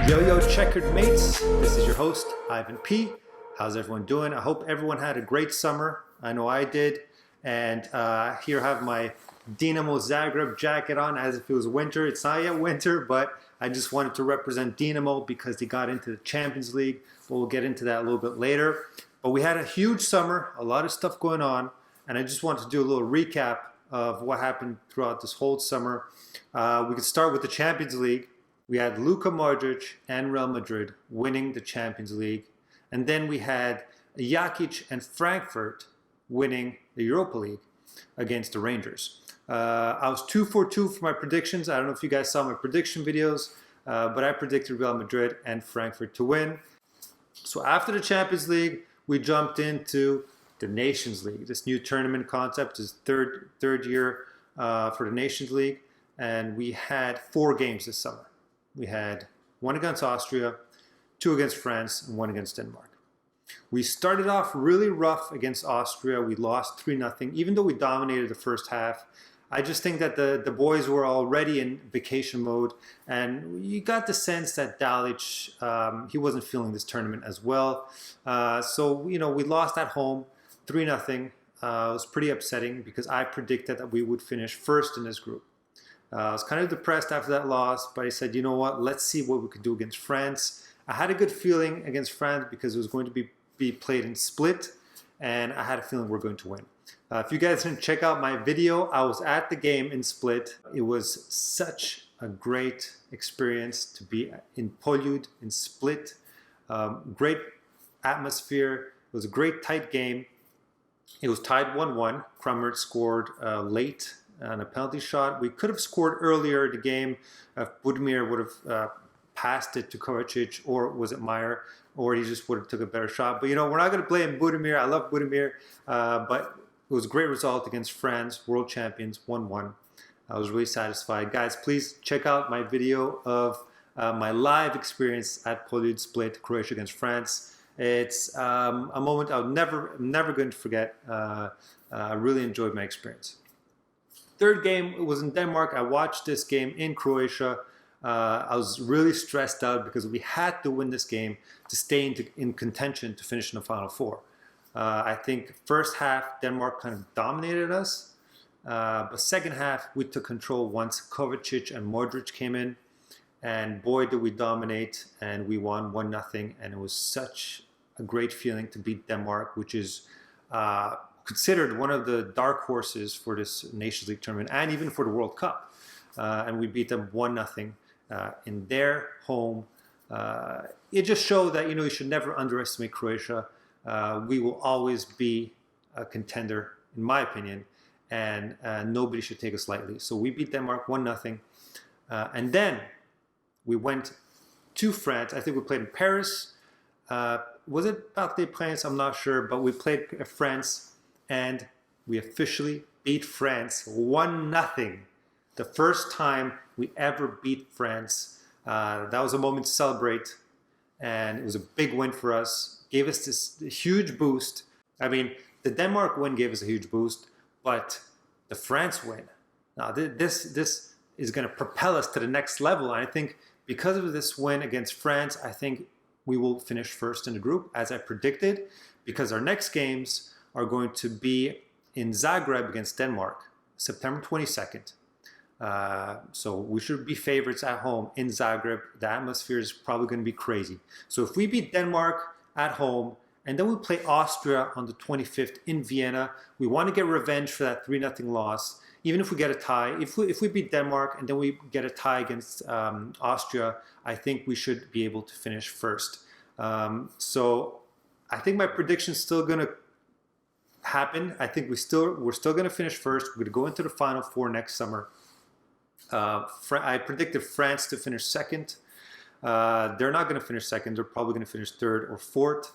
Yo, Checkered mates, this is your host, Ivan P. How's everyone doing? I hope everyone had a great summer. I know I did. And here I have my Dynamo Zagreb jacket on as if it was winter. It's not yet winter, but I just wanted to represent Dynamo because they got into the Champions League. We'll get into that a little bit later. But we had a huge summer, a lot of stuff going on, and I just wanted to do a little recap of what happened throughout this whole summer. We could start with the Champions League. We had Luka Modric and Real Madrid winning the Champions League. And then we had Jakic and Frankfurt winning the Europa League against the Rangers. I was 2 for 2 for my predictions. I don't know if you guys saw my prediction videos, but I predicted Real Madrid and Frankfurt to win. So after the Champions League, we jumped into the Nations League. This new tournament concept is third year for the Nations League. And we had 4 games this summer. We had 1 against Austria, 2 against France, and 1 against Denmark. We started off really rough against Austria. We lost 3-0, even though we dominated the first half. I just think that the boys were already in vacation mode, and you got the sense that Dalic, he wasn't feeling this tournament as well. So we lost at home 3-0. It was pretty upsetting because I predicted that we would finish first in this group. I was kind of depressed after that loss, but I said, you know what, let's see what we could do against France. I had a good feeling against France because it was going to be played in split, and I had a feeling we're going to win. If you guys didn't check out my video, I was at the game in Split. It was such a great experience to be in Poljud, in Split. Great atmosphere. It was a great tight game. It was tied 1-1. Kramer scored late on a penalty shot. We could have scored earlier in the game if Budimir would have passed it to Kovacic, or was it Meyer, or he just would have took a better shot. But we're not going to blame Budimir. I love Budimir, but it was a great result against France, world champions, 1-1. I was really satisfied. Guys, please check out my video of my live experience at Poljud Split, Croatia against France. It's a moment I'm never going to forget. I really enjoyed my experience. Third game was in Denmark. I watched this game in Croatia. I was really stressed out because we had to win this game to stay in contention to finish in the Final Four. I think first half, Denmark kind of dominated us. But second half, we took control once Kovacic and Modric came in. And boy, did we dominate. And we won 1-0. And it was such a great feeling to beat Denmark, which is considered one of the dark horses for this Nations League tournament and even for the World Cup. And we beat them 1-0 in their home. It just showed that, you should never underestimate Croatia. We will always be a contender, in my opinion, and nobody should take us lightly. So we beat Denmark 1-0. And then we went to France. I think we played in Paris. Was it Parc des Princes? I'm not sure, but we played France. And we officially beat France 1-0. The first time we ever beat France. That was a moment to celebrate. And it was a big win for us. Gave us this huge boost. I mean, the Denmark win gave us a huge boost. But the France win, now this is going to propel us to the next level. And I think because of this win against France, I think we will finish first in the group, as I predicted. Because our next games are going to be in Zagreb against Denmark, September 22nd. So we should be favorites at home in Zagreb. The atmosphere is probably going to be crazy. So if we beat Denmark at home, and then we play Austria on the 25th in Vienna, we want to get revenge for that 3-0 loss. Even if we get a tie, if we beat Denmark and then we get a tie against Austria, I think we should be able to finish first. So I think my prediction is still going to happen. I think we're still going to finish first. We're going to go into the Final Four next summer. I predicted France to finish second. They're not going to finish second. They're probably going to finish third or fourth,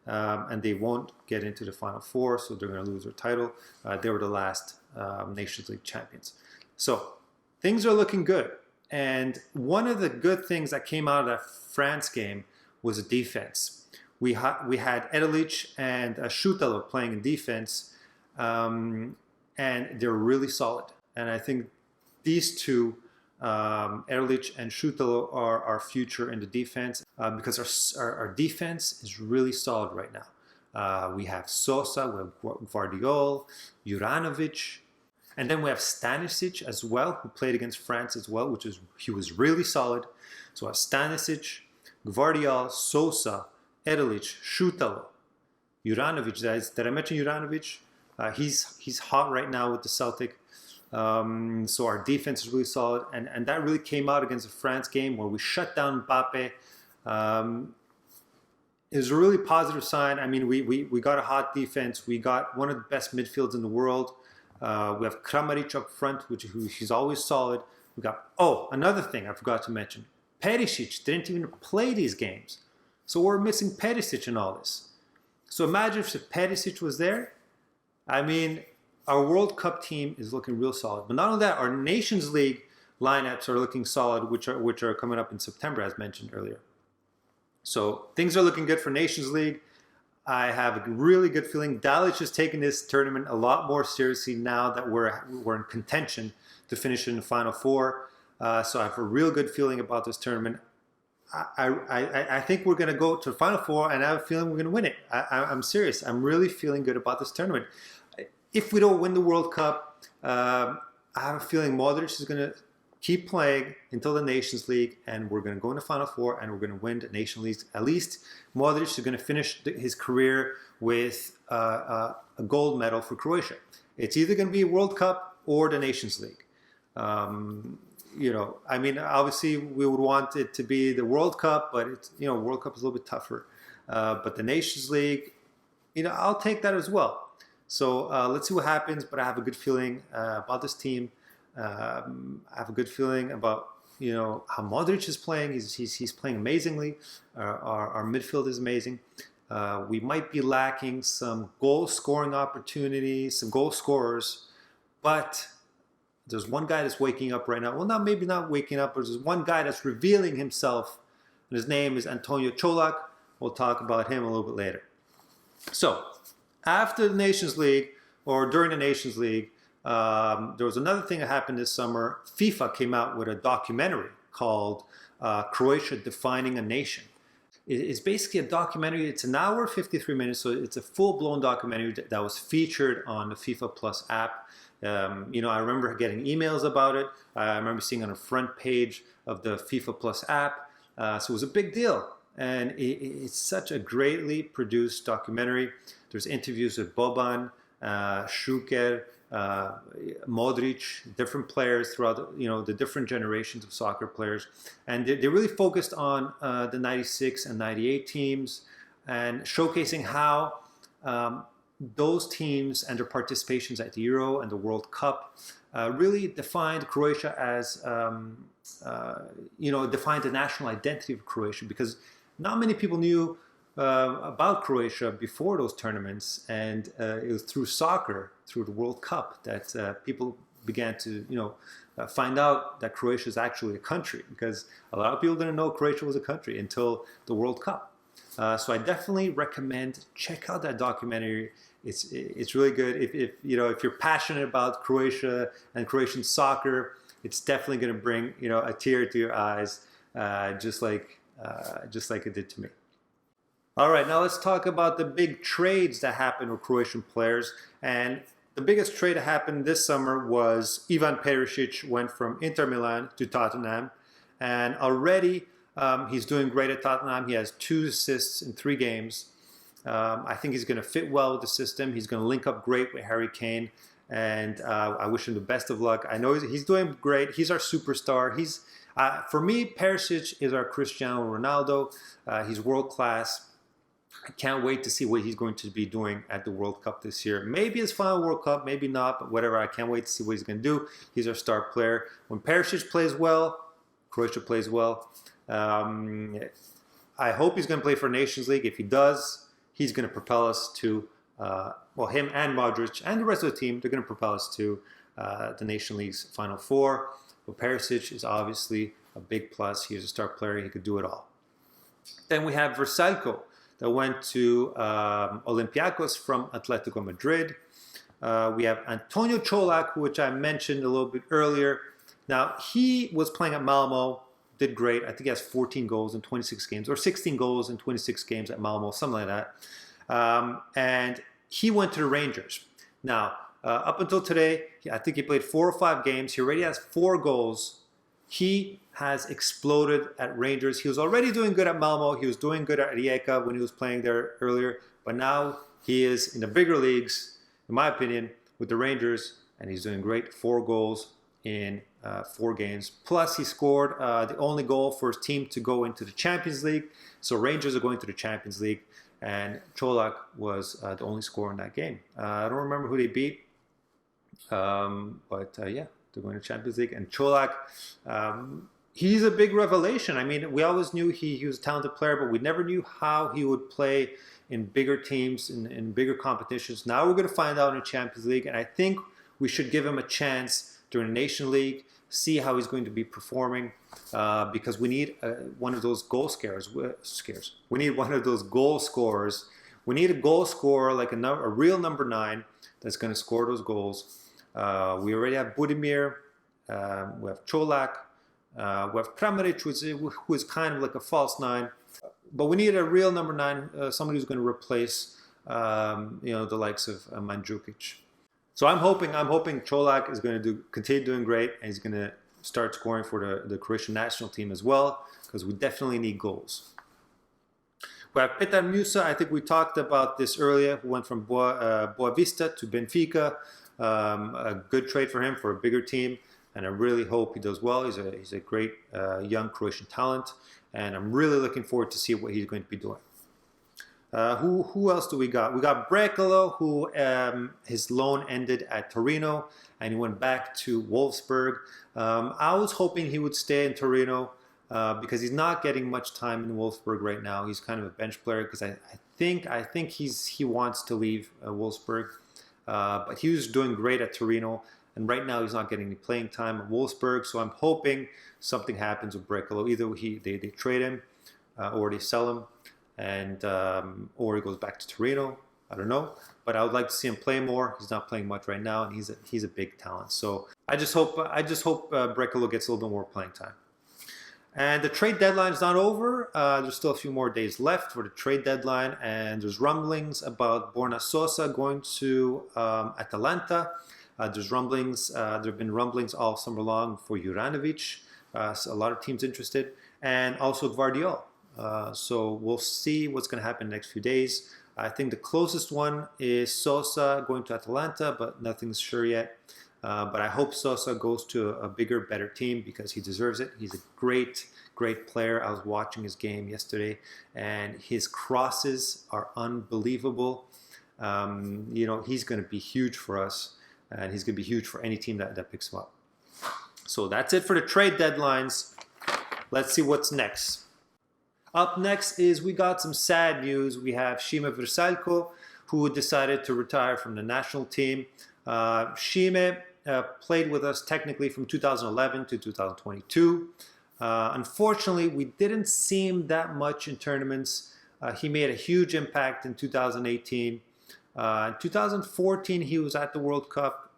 and they won't get into the Final Four, so they're going to lose their title. They were the last Nations League champions. So things are looking good. And one of the good things that came out of that France game was the defense. We had Edelic and Šutalo playing in defense, and they're really solid. And I think these two Erlic and Šutalo are our future in the defense because our defense is really solid right now. We have Sosa, we have Guardiol, Juranovic, and then we have Stanisic as well, who played against France as well, he was really solid. So we have Stanisic, Guardiol, Sosa, Erlic, Šutalo, Juranovic. Did I mention Juranovic? He's hot right now with the Celtic. So our defense is really solid, and that really came out against the France game where we shut down Mbappe. It was a really positive sign. I mean, we got a hot defense. We got one of the best midfields in the world. We have Kramaric up front, he's always solid. We got, another thing I forgot to mention. Perisic didn't even play these games. So we're missing Perisic in all this. So imagine if Perisic was there. I mean, our World Cup team is looking real solid. But not only that, our Nations League lineups are looking solid, which are coming up in September, as mentioned earlier. So things are looking good for Nations League. I have a really good feeling. Dalic is taking this tournament a lot more seriously now that we're in contention to finish in the Final Four. So I have a real good feeling about this tournament. I think we're going to go to the Final Four, and I have a feeling we're going to win it. I'm serious. I'm really feeling good about this tournament. If we don't win the World Cup, I have a feeling Modric is going to keep playing until the Nations League, and we're going to go in the Final Four, and we're going to win the Nations League. At least Modric is going to finish his career with a gold medal for Croatia. It's either going to be a World Cup or the Nations League. I mean, obviously we would want it to be the World Cup, but World Cup is a little bit tougher. But the Nations League, I'll take that as well. So let's see what happens, but I have a good feeling about this team. I have a good feeling about how Modric is playing. He's playing amazingly. Our midfield is amazing. We might be lacking some goal scoring opportunities, some goal scorers, but there's one guy that's waking up right now. Well, maybe not waking up, but there's one guy that's revealing himself, and his name is Antonio Čolak. We'll talk about him a little bit later. So after the Nations League, or during the Nations League, there was another thing that happened this summer. FIFA came out with a documentary called Croatia Defining a Nation. It's basically a documentary. It's an hour, 53 minutes, so it's a full-blown documentary that was featured on the FIFA Plus app. I remember getting emails about it. I remember seeing on the front page of the FIFA Plus app. So it was a big deal. And it's such a greatly produced documentary. There's interviews with Boban, Šuker, Modric, different players throughout the different generations of soccer players, and they really focused on the 96 and 98 teams and showcasing how those teams and their participations at the Euro and the World Cup really defined Croatia as defined the national identity of Croatia, because not many people knew about Croatia before those tournaments, and it was through soccer, through the World Cup, that people began to find out that Croatia is actually a country, because a lot of people didn't know Croatia was a country until the World Cup. So I definitely recommend check out that documentary. It's really good. If you're passionate about Croatia and Croatian soccer, it's definitely going to bring a tear to your eyes, just like it did to me. All right, now let's talk about the big trades that happened with Croatian players. And the biggest trade that happened this summer was Ivan Perisic went from Inter Milan to Tottenham. And already he's doing great at Tottenham. He has 2 assists in 3 games. I think he's going to fit well with the system. He's going to link up great with Harry Kane. And I wish him the best of luck. I know he's doing great. He's our superstar. For me, Perisic is our Cristiano Ronaldo. He's world class. I can't wait to see what he's going to be doing at the World Cup this year. Maybe his final World Cup, maybe not, but whatever. I can't wait to see what he's going to do. He's our star player. When Perisic plays well, Croatia plays well. I hope he's going to play for Nations League. If he does, he's going to propel us to, him and Modric and the rest of the team, they're going to propel us to the Nations League's Final Four. But Perisic is obviously a big plus. He's a star player. He could do it all. Then we have Vrsaljko that went to Olympiacos from Atletico Madrid. We have Antonio Čolak, which I mentioned a little bit earlier. Now, he was playing at Malmo, did great. I think he has 14 goals in 26 games, or 16 goals in 26 games at Malmo, something like that. And he went to the Rangers. Now, up until today, I think he played 4 or 5 games. He already has 4 goals. He has exploded at Rangers. He was already doing good at Malmo. He was doing good at Rijeka when he was playing there earlier. But now he is in the bigger leagues, in my opinion, with the Rangers, and he's doing great. 4 goals in 4 games. Plus, he scored the only goal for his team to go into the Champions League. So Rangers are going to the Champions League, and Čolak was the only scorer in that game. I don't remember who they beat, but yeah, they're going to Champions League. And Čolak, he's a big revelation. I mean, we always knew he was a talented player, but we never knew how he would play in bigger teams, in bigger competitions. Now we're going to find out in the Champions League, and I think we should give him a chance during the Nation League, see how he's going to be performing, because we need one of those goal scarers. We need one of those goal scorers. We need a goal scorer, like a real number 9 that's going to score those goals. We already have Budimir, we have Čolak, we have Kramaric, who is kind of like a false 9. But we need a real number 9, somebody who's going to replace, the likes of Mandzukic. So I'm hoping Čolak is going to continue doing great, and he's going to start scoring for the Croatian national team as well, because we definitely need goals. We have Petar Musa. I think we talked about this earlier, who went from Boavista to Benfica. A good trade for him for a bigger team, and I really hope he does well. He's a great young Croatian talent, and I'm really looking forward to see what he's going to be doing. Who else do we got? We got Brekalo, who his loan ended at Torino, and he went back to Wolfsburg. I was hoping he would stay in Torino because he's not getting much time in Wolfsburg right now. He's kind of a bench player because I think he wants to leave Wolfsburg, but he was doing great at Torino, and right now he's not getting any playing time at Wolfsburg. So I'm hoping something happens with Brekalo. Either they trade him or they sell him, and or he goes back to Torino. I don't know, but I would like to see him play more. He's not playing much right now, and he's a big talent. So I just hope Brekalo gets a little bit more playing time. And the trade deadline is not over. There's still a few more days left for the trade deadline, and there's rumblings about Borna Sosa going to Atalanta. There's rumblings. There have been rumblings all summer long for Juranovic. So a lot of teams interested, and also Gvardiol. So we'll see what's going to happen in the next few days. I think the closest one is Sosa going to Atalanta, but nothing's sure yet. But I hope Sosa goes to a bigger, better team because he deserves it. He's a great, great player. I was watching his game yesterday, and his crosses are unbelievable. He's going to be huge for us, and he's going to be huge for any team that picks him up. So that's it for the trade deadlines. Let's see what's next. Up next is we got some sad news. We have Shima Vrsaljko, who decided to retire from the national team. Shima played with us technically from 2011 to 2022. Unfortunately, we didn't see him that much in tournaments. He made a huge impact in 2018. In 2014, he was at the World Cup.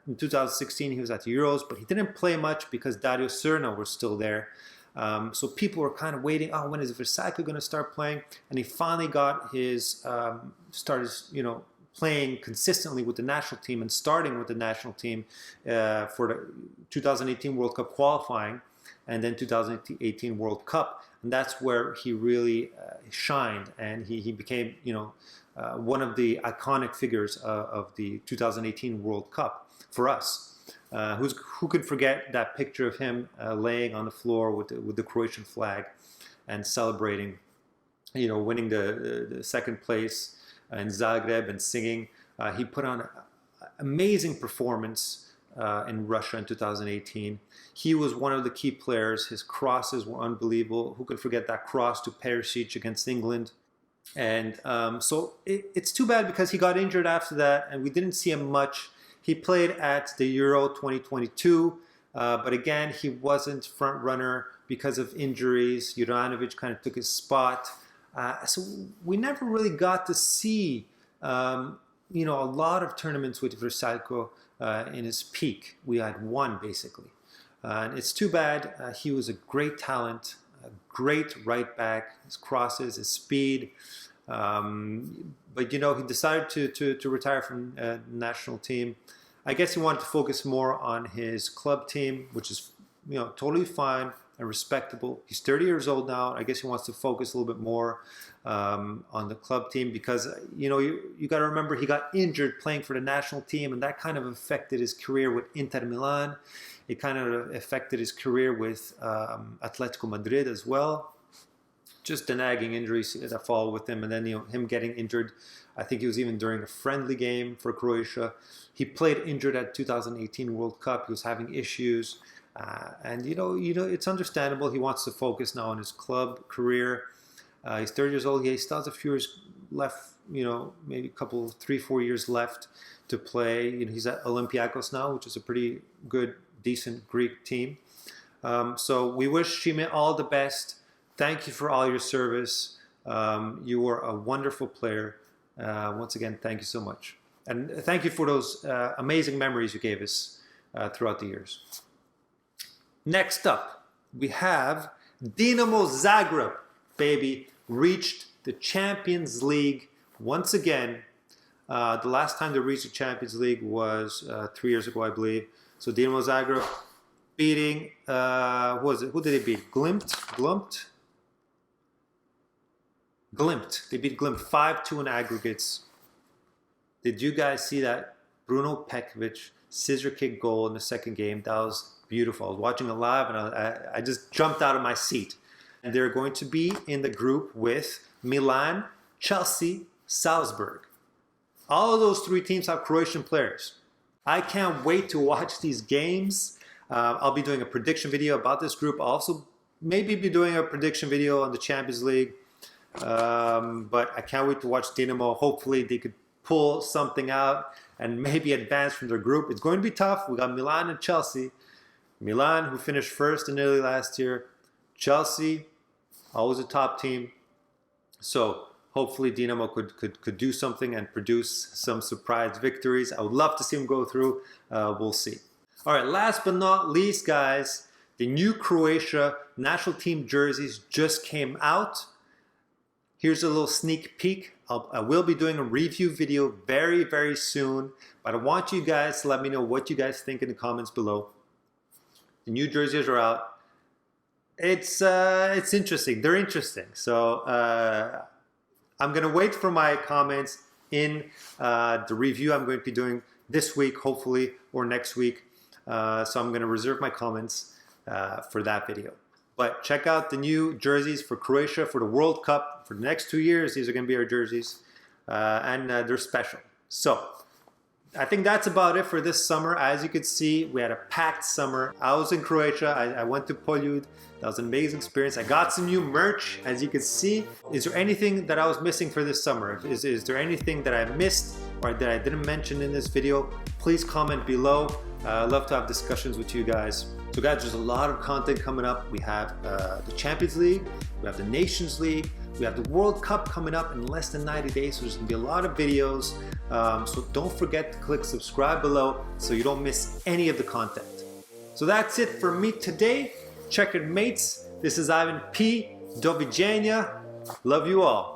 In 2016, he was at the Euros, but he didn't play much because Dario Srna was still there. So people were kind of waiting, when is Vrsaljko going to start playing? And he finally got started playing consistently with the national team and starting with the national team for the 2018 World Cup qualifying and then 2018 World Cup. And that's where he really shined, and he became, one of the iconic figures of the 2018 World Cup for us. Who could forget that picture of him laying on the floor with the Croatian flag and celebrating, winning the second place in Zagreb and singing. He put on an amazing performance in Russia in 2018. He was one of the key players. His crosses were unbelievable. Who could forget that cross to Perisic against England? And so it's too bad because he got injured after that, and we didn't see him much. He played at the Euro 2022, but again, he wasn't front runner because of injuries. Juranovic kind of took his spot. So we never really got to see, a lot of tournaments with Vrsaljko in his peak. We had one, basically. And it's too bad. He was a great talent, a great right back, his crosses, his speed. But he decided to retire from the national team. I guess he wanted to focus more on his club team, which is totally fine and respectable. He's 30 years old now. I guess he wants to focus a little bit more on the club team because you got to remember he got injured playing for the national team, and that kind of affected his career with Inter Milan. It kind of affected his career with Atletico Madrid as well. Just the nagging injuries that followed with him, and then him getting injured. I think he was even during a friendly game for Croatia. He played injured at 2018 World Cup. He was having issues, and it's understandable. He wants to focus now on his club career. He's 30 years old. He still has a few years left. Maybe a couple, 3-4 years left to play. He's at Olympiacos now, which is a pretty good, decent Greek team. So we wish Shima all the best. Thank you for all your service. You were a wonderful player. Once again, thank you so much. And thank you for those amazing memories you gave us throughout the years. Next up, we have Dynamo Zagreb, baby, reached the Champions League once again. The last time they reached the Champions League was 3 years ago, I believe. So Dynamo Zagreb beating, who was it? Who did they beat? Glimt? They beat Glimt 5-2 in aggregates. Did you guys see that Bruno Pekovic scissor kick goal in the second game? That was beautiful. I was watching it live and I just jumped out of my seat. And they're going to be in the group with Milan, Chelsea, Salzburg. All of those three teams have Croatian players. I can't wait to watch these games. I'll be doing a prediction video about this group. I'll also maybe be doing a prediction video on the Champions League. But I can't wait to watch Dynamo. Hopefully they could pull something out and maybe advance from their group. It's going to be tough. We got Milan and Chelsea. Milan, who finished first in Italy last year. Chelsea, always a top team. So hopefully Dynamo could do something and produce some surprise victories. I would love to see them go through. We'll see. All right, last but not least, guys, the new Croatia national team jerseys just came out. Here's a little sneak peek. I will be doing a review video very, very soon, but I want you guys to let me know what you guys think in the comments below. The new jerseys are out. It's interesting. They're interesting. So I'm gonna wait for my comments in the review I'm going to be doing this week, hopefully, or next week. So I'm gonna reserve my comments for that video. But check out the new jerseys for Croatia for the World Cup for the next 2 years. These are going to be our jerseys, and they're special. So I think that's about it for this summer. As you could see, we had a packed summer. I was in Croatia. I went to Poljud. That was an amazing experience. I got some new merch, as you can see. Is there anything that I was missing for this summer? Is there anything that I missed or that I didn't mention in this video? Please comment below. I'd love to have discussions with you guys. So guys, there's a lot of content coming up. We have the Champions League, we have the Nations League, we have the World Cup coming up in less than 90 days. So there's gonna be a lot of videos. So don't forget to click subscribe below so you don't miss any of the content. So that's it for me today. Checkered mates, this is Ivan P. Do viđenja. Love you all.